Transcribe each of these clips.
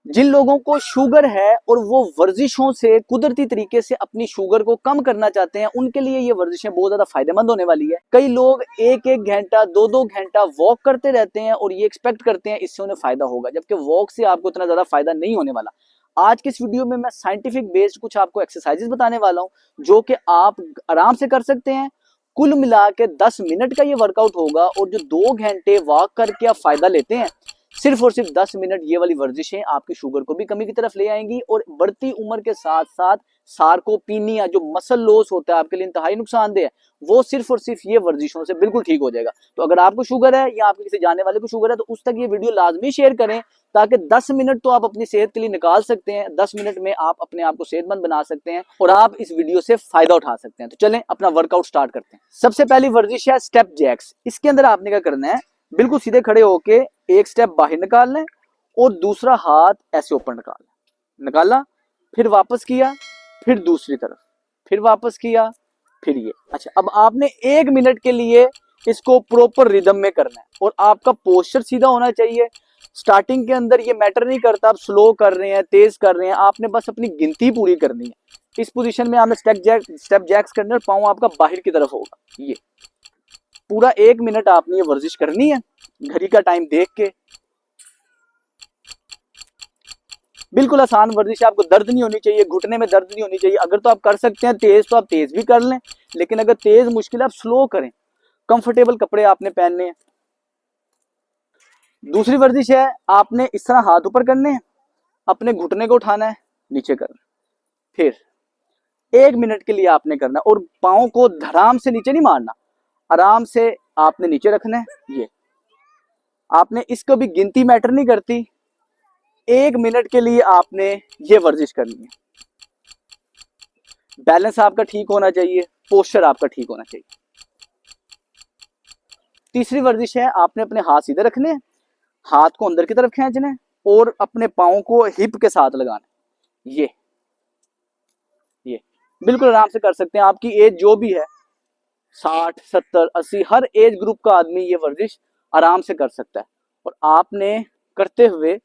जिन लोगों को शुगर है और वो वर्जिशों से कुदरती तरीके से अपनी शुगर को कम करना चाहते हैं, उनके लिए ये वर्जिशें बहुत ज्यादा फायदेमंद होने वाली है। कई लोग एक एक घंटा दो दो घंटा वॉक करते रहते हैं और ये एक्सपेक्ट करते हैं इससे उन्हें फायदा होगा, जबकि वॉक से आपको इतना ज्यादा फायदा नहीं होने वाला। आज की इस वीडियो में मैं साइंटिफिक बेस्ड कुछ आपको एक्सरसाइजेस बताने वाला हूं जो कि आप आराम से कर सकते हैं। कुल मिला के 10 मिनट का ये वर्कआउट होगा और जो 2 घंटे वॉक करके आप फायदा लेते हैं, सिर्फ और सिर्फ 10 मिनट ये वाली वर्जिशें आपकी शुगर को भी कमी की तरफ ले आएंगी और बढ़ती उम्र के साथ साथ सार्कोपीनिया जो मसल लॉस होता है आपके लिए इंतहाई नुकसानदेह है, वो सिर्फ और सिर्फ ये वर्जिशों से बिल्कुल ठीक हो जाएगा। तो अगर आपको शुगर है या आपके किसी जानने वाले को शुगर है तो उस तक ये वीडियो लाजमी शेयर करें, ताकि 10 मिनट तो आप अपनी सेहत के लिए निकाल सकते हैं। 10 मिनट में आप अपने आप को सेहतमंद बना सकते हैं और आप इस वीडियो से फायदा उठा सकते हैं। तो चलें अपना वर्कआउट स्टार्ट करते हैं। सबसे पहली वर्जिश है स्टेप जैक्स। इसके अंदर आपने क्या करना है, बिल्कुल सीधे खड़े होके एक स्टेप बाहर निकालना है और दूसरा हाथ ऐसे ऊपर निकाला, फिर वापस किया, फिर दूसरी तरफ, फिर वापस किया, फिर ये। अच्छा, अब आपने 1 मिनट के लिए इसको प्रॉपर रिदम में करना है और आपका पोस्चर सीधा होना चाहिए। स्टार्टिंग के अंदर ये मैटर नहीं करता आप स्लो कर रहे हैं तेज कर रहे हैं, आपने बस अपनी गिनती पूरी करनी है। इस पोजीशन में आपने स्टेप जैक्स करने और पांव आपका बाहर की तरफ होगा। ये पूरा 1 मिनट आपने ये वर्जिश करनी है घड़ी का टाइम देख के। बिल्कुल आसान वर्जिश है, आपको दर्द नहीं होनी चाहिए, घुटने में दर्द नहीं होनी चाहिए। अगर तो आप कर सकते हैं तेज तो आप तेज भी कर लें, लेकिन अगर तेज मुश्किल है आप स्लो करें। कंफर्टेबल कपड़े आपने पहनने हैं। दूसरी वर्जिश है, आपने इस तरह हाथ ऊपर करने हैं, अपने घुटने को उठाना है, नीचे करना, फिर 1 मिनट के लिए आपने करना और पाँव को धड़ाम से नीचे नहीं मारना, आराम से आपने नीचे रखना है। ये आपने इसको भी गिनती मैटर नहीं करती, 1 मिनट के लिए आपने ये वर्जिश करनी है। बैलेंस आपका ठीक होना चाहिए, पोस्चर आपका ठीक होना चाहिए। तीसरी वर्जिश है, आपने अपने हाथ सीधे रखने हैं, हाथ को अंदर की तरफ खींचना है और अपने पाँव को हिप के साथ लगाना है। ये बिल्कुल आराम से कर सकते हैं। आपकी एज जो भी है 60, 70, 80, हर एज ग्रुप का आदमी ये वर्जिश आराम से कर सकता है। और आपने करते हुए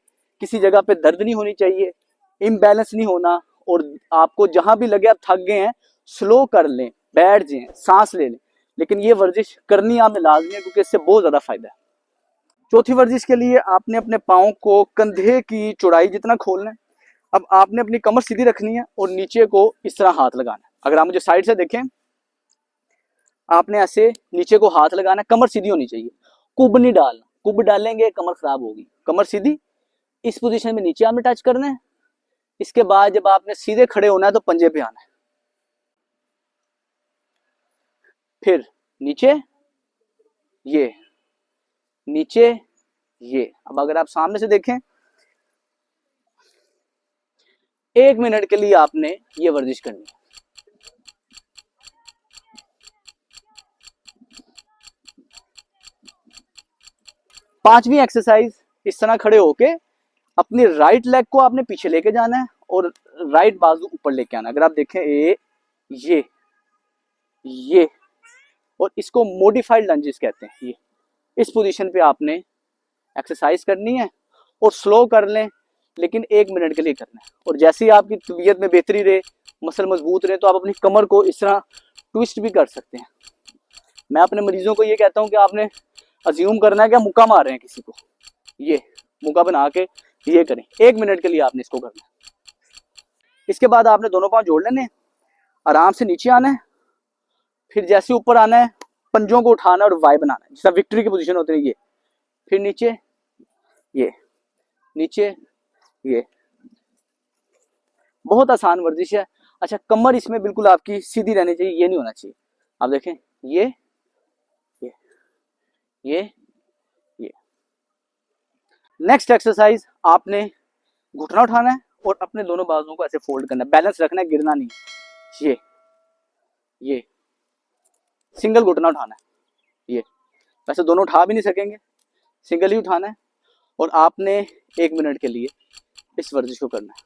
किसी जगह पे दर्द नहीं होनी चाहिए, इम्बैलेंस नहीं होना, और आपको जहां भी लगे आप थक गए हैं स्लो कर लें, बैठ जाएं, सांस ले लें, लेकिन ये वर्जिश करनी आपने लाजमी है क्योंकि इससे बहुत ज्यादा फायदा है। चौथी वर्जिश के लिए आपने अपने पाँव को कंधे की चौड़ाई जितना खोलना है। अब आपने अपनी कमर सीधी रखनी है और नीचे को इस तरह हाथ लगाना है। अगर आप मुझे साइड से देखें, आपने ऐसे नीचे को हाथ लगाना है, कमर सीधी होनी चाहिए, कुब नहीं डालना, कुब डालेंगे कमर खराब होगी। कमर सीधी, इस पोजीशन में नीचे आपने टच करना है। इसके बाद जब आपने सीधे खड़े होना है तो पंजे पे आना है, फिर नीचे, ये नीचे, ये। अब अगर आप सामने से देखें, 1 मिनट के लिए आपने ये वर्जिश करनी है। पांचवी एक्सरसाइज, इस तरह खड़े होके अपनी राइट लेग को आपने पीछे लेके जाना है और राइट बाजू ऊपर लेके आना है। अगर आप देखें ये और इसको मॉडिफाइड लंजेस कहते हैं। ये इस पोजीशन पे आपने एक्सरसाइज करनी है और स्लो कर लें, लेकिन 1 मिनट के लिए करना है। और जैसे ही आपकी तबीयत में बेहतरी रहे, मसल मजबूत रहे, तो आप अपनी कमर को इस तरह ट्विस्ट भी कर सकते हैं। मैं अपने मरीजों को ये कहता हूँ कि आपने अज्यूम करना है कि मुक्का मार रहे हैं किसी को, ये मुक्का बना के ये करें। 1 मिनट के लिए आपने इसको करना है। इसके बाद आपने दोनों पांव जोड़ लेने, आराम से नीचे आना है, फिर जैसे ऊपर आना है पंजों को उठाना और वाई बनाना है, जैसा विक्ट्री की पोजीशन होती है। ये फिर नीचे, ये नीचे, ये बहुत आसान वर्जिश है। अच्छा, कमर इसमें बिल्कुल आपकी सीधी रहनी चाहिए, ये नहीं होना चाहिए। आप देखें, ये नेक्स्ट एक्सरसाइज, आपने घुटना उठाना है और अपने दोनों बाजुओं को ऐसे फोल्ड करना है, बैलेंस रखना है, गिरना नहीं। ये सिंगल घुटना उठाना है। ये वैसे दोनों उठा भी नहीं सकेंगे, सिंगल ही उठाना है और आपने 1 मिनट के लिए इस वर्जिश को करना है।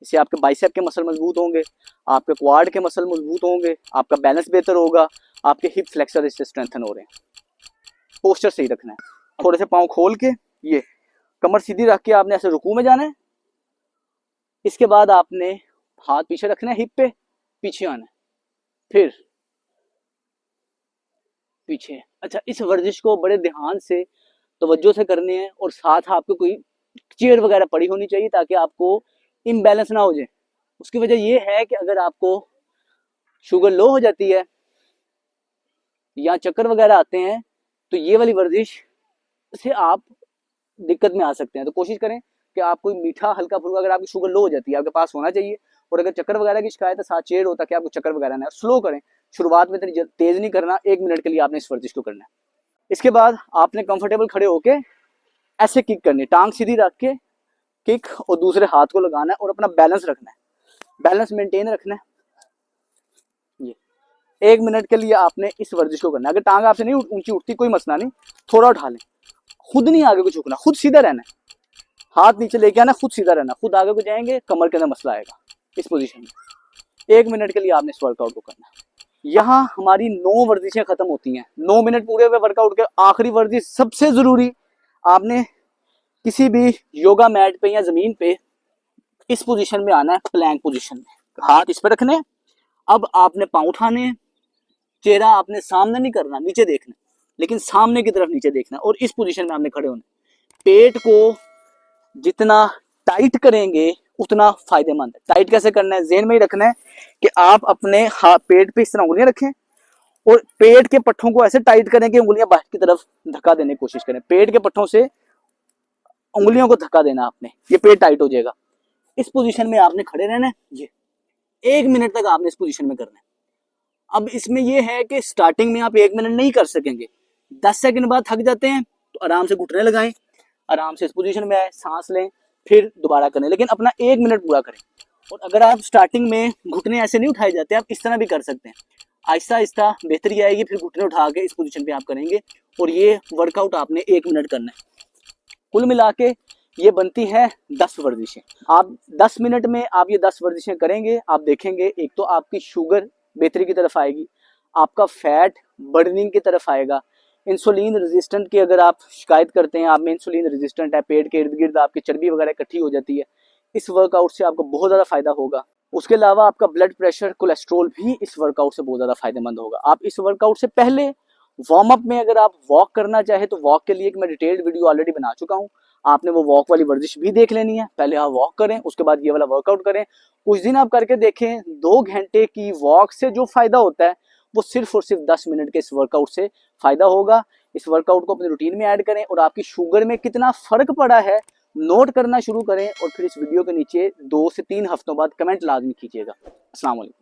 इससे आपके बाइसेप के मसल मजबूत होंगे, आपके क्वाड के मसल मजबूत होंगे, आपका बैलेंस बेहतर होगा, आपके हिप फ्लेक्सर इससे स्ट्रेंथन हो रहे हैं। पोस्चर सही रखना है, थोड़े से पाँव खोल के, ये कमर सीधी रख के आपने ऐसे रुकू में जाना है इसके बाद आपने हाथ पीछे रखना है, हिप पे, पीछे आना है, फिर पीछे। अच्छा, इस वर्जिश को बड़े ध्यान से तवज्जो से करनी है और साथ आपको कोई चेयर वगैरह पड़ी होनी चाहिए ताकि आपको इम्बैलेंस ना हो जाए। उसकी वजह यह है कि अगर आपको शुगर लो हो जाती है या चक्कर वगैरह आते हैं तो ये वाली वर्जिश से आप दिक्कत में आ सकते हैं। तो कोशिश करें कि आप कोई मीठा हल्का फुल्का, अगर आपकी शुगर लो हो जाती है आपके पास होना चाहिए, और अगर चक्कर वगैरह की शिकायत है साथ चेयर होता है कि आपको चक्कर वगैरह ना, स्लो करें। शुरुआत में इतनी तेज नहीं करना, 1 मिनट के लिए आपने इस वर्जिश को करना है। इसके बाद आपने कंफर्टेबल खड़े होके ऐसे किक करनी, टांग सीधी रख के किक, और दूसरे हाथ को लगाना है और अपना बैलेंस रखना है, बैलेंस मेंटेन रखना है। ये 1 मिनट के लिए आपने इस वर्जिश को करना है। अगर टांग आपसे नहीं ऊंची उठती कोई मसला नहीं, थोड़ा उठा लें, खुद नहीं आगे को झुकना, खुद सीधा रहना है, हाथ नीचे लेके आना, खुद सीधा रहना, खुद आगे को जाएंगे कमर के अंदर मसला आएगा। इस पोजीशन में 1 मिनट के लिए आपने इस वर्कआउट को करना है। यहाँ हमारी 9 वर्जिशें खत्म होती हैं। 9 मिनट पूरे हुए वर्कआउट के, आखिरी वर्जिश सबसे जरूरी, आपने किसी भी योगा मैट पे या जमीन पे इस पोजीशन में आना है, प्लैंक पोजीशन में, हाथ इस पे रखने। अब आपने पांव उठाने, चेहरा आपने सामने नहीं करना, नीचे देखना, लेकिन सामने की तरफ नीचे देखना, और इस पोजीशन में आपने खड़े होना। पेट को जितना टाइट करेंगे उतना फायदेमंद है। टाइट कैसे करना है, ज़हन में ही रखना है कि आप अपने पेट पे इस तरह उंगलियां रखें और पेट के पट्टों को ऐसे टाइट करें कि उंगलियां बाहर की तरफ धक्का देने की कोशिश करें। पेट के पट्टों से उंगलियों को धक्का देना आपने, ये पेट टाइट हो जाएगा। इस पोजीशन में आपने खड़े रहना है, ये 1 मिनट तक आपने इस पोजीशन में करना है। अब इसमें यह है कि स्टार्टिंग में आप 1 मिनट नहीं कर सकेंगे, 10 सेकंड बाद थक जाते हैं तो आराम से घुटने लगाएं, आराम से इस पोजीशन में आए, सांस लें, फिर दोबारा करें, लेकिन अपना 1 मिनट पूरा करें। और अगर आप स्टार्टिंग में घुटने ऐसे नहीं उठाए जाते, आप इस तरह भी कर सकते हैं, आहिस्ता आहिस्ता बेहतरी आएगी, फिर घुटने उठा के इस पोजीशन पे आप करेंगे, और ये वर्कआउट आपने 1 मिनट करना है। कुल मिला के ये बनती है 10 वर्जिशें। आप 10 मिनट में आप ये 10 वर्जिशें करेंगे, आप देखेंगे एक तो आपकी शुगर बेहतरी की तरफ आएगी, आपका फैट बर्निंग की तरफ आएगा। इंसुलिन रेजिस्टेंट की अगर आप शिकायत करते हैं, आप में इंसुलिन रेजिस्टेंट है, पेट के इर्द गिर्द आपकी चर्बी वगैरह इकट्ठी हो जाती है, इस वर्कआउट से आपको बहुत ज़्यादा फायदा होगा। उसके अलावा आपका ब्लड प्रेशर, कोलेस्ट्रोल भी इस वर्कआउट से बहुत ज़्यादा फायदेमंद होगा। आप इस वर्कआउट से पहले वार्म अप में अगर आप वॉक करना चाहे तो वॉक के लिए एक मैं डिटेल्ड वीडियो ऑलरेडी बना चुका हूँ, आपने वो वॉक वाली वर्जिश भी देख लेनी है। पहले आप वॉक करें, उसके बाद ये वाला वर्कआउट करें, कुछ दिन आप करके देखें। 2 घंटे की वॉक से जो फायदा होता है वो सिर्फ और सिर्फ 10 मिनट के इस वर्कआउट से फायदा होगा। इस वर्कआउट को अपनी रूटीन में ऐड करें और आपकी शुगर में कितना फर्क पड़ा है नोट करना शुरू करें, और फिर इस वीडियो के नीचे 2 से 3 हफ्तों बाद कमेंट लाजमी कीजिएगा। अस्सलाम वालेकुम।